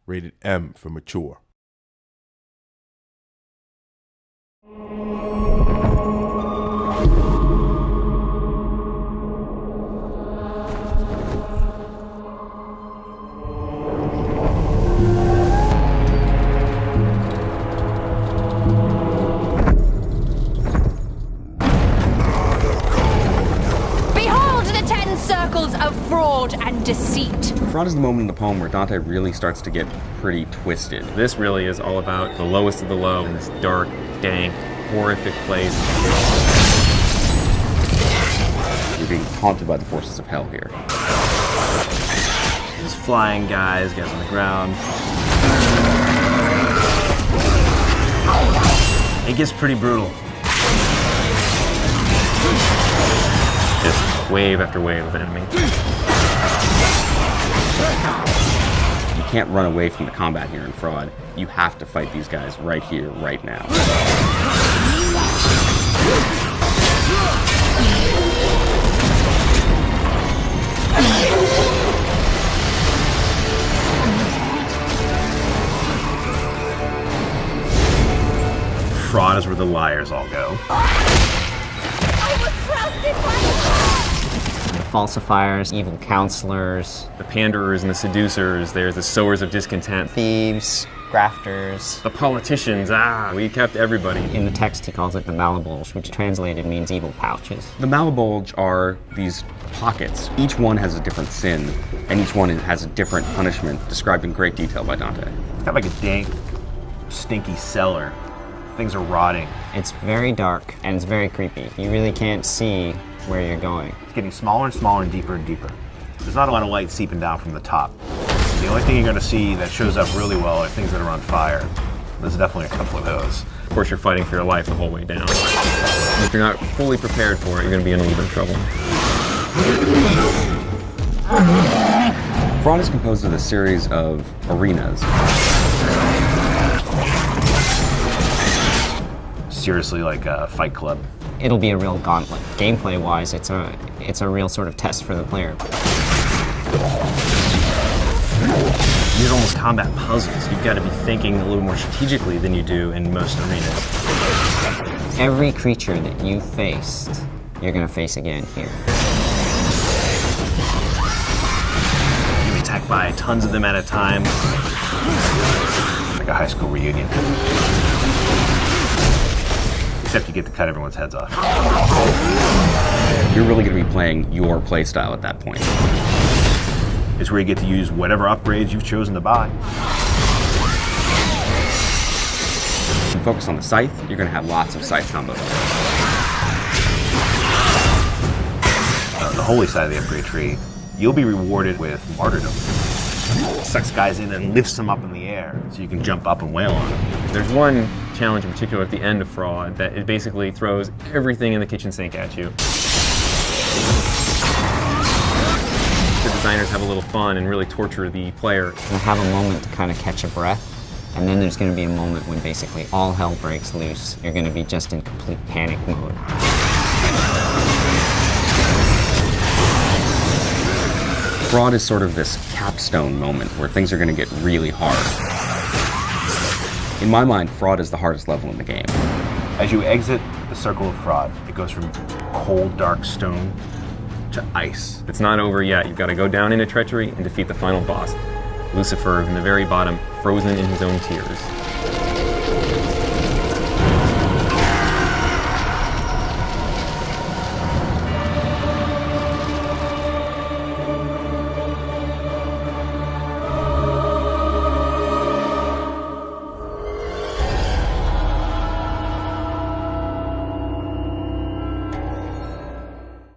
Rated M for mature. Circles of fraud and deceit. Fraud is the moment in the poem where Dante really starts to get pretty twisted. This really is all about the lowest of the low in this dark, dank, horrific place. You're being haunted by the forces of hell here. There's flying guys on the ground. It gets pretty brutal. Just wave after wave of enemy. You can't run away from the combat here in Fraud. You have to fight these guys right here, right now. Fraud is where the liars all go. Falsifiers, evil counselors, The panderers and the seducers, there's the sowers of discontent. thieves, grafters. The politicians, we kept everybody. In the text, he calls it the malabulge, which translated means evil pouches. The malabulge are these pockets. Each one has a different sin, and each one has a different punishment, described in great detail by Dante. It's kind of like a dank, stinky cellar. Things are rotting. It's very dark, and it's very creepy. You really can't see where you're going. It's getting smaller and smaller and deeper and deeper. There's not a lot of light seeping down from the top. The only thing you're going to see that shows up really well are things that are on fire. There's definitely a couple of those. Of course, you're fighting for your life the whole way down. If you're not fully prepared for it, you're going to be in a little bit of trouble. Fraud is composed of a series of arenas. Seriously, like a Fight Club. It'll be a real gauntlet. Gameplay-wise, it's a real sort of test for the player. These are almost combat puzzles. You've got to be thinking a little more strategically than you do in most arenas. Every creature that you faced, you're going to face again here. You attack by tons of them at a time. Like a high school reunion. Except you get to cut everyone's heads off. You're really going to be playing your playstyle at that point. It's where you get to use whatever upgrades you've chosen to buy. If you focus on the scythe, you're going to have lots of scythe combos. The holy side of the upgrade tree, you'll be rewarded with martyrdom. Sucks guys in and lifts them up in the air so you can jump up and wail on them. There's one challenge in particular at the end of Fraud that it basically throws everything in the kitchen sink at you. The designers have a little fun and really torture the player. You'll have a moment to kind of catch a breath, and then there's going to be a moment when basically all hell breaks loose. You're going to be just in complete panic mode. Fraud is sort of this capstone moment where things are going to get really hard. In my mind, Fraud is the hardest level in the game. As you exit the circle of Fraud, it goes from cold, dark stone to ice. It's not over yet. You've got to go down into treachery and defeat the final boss, Lucifer, in the very bottom, frozen in his own tears.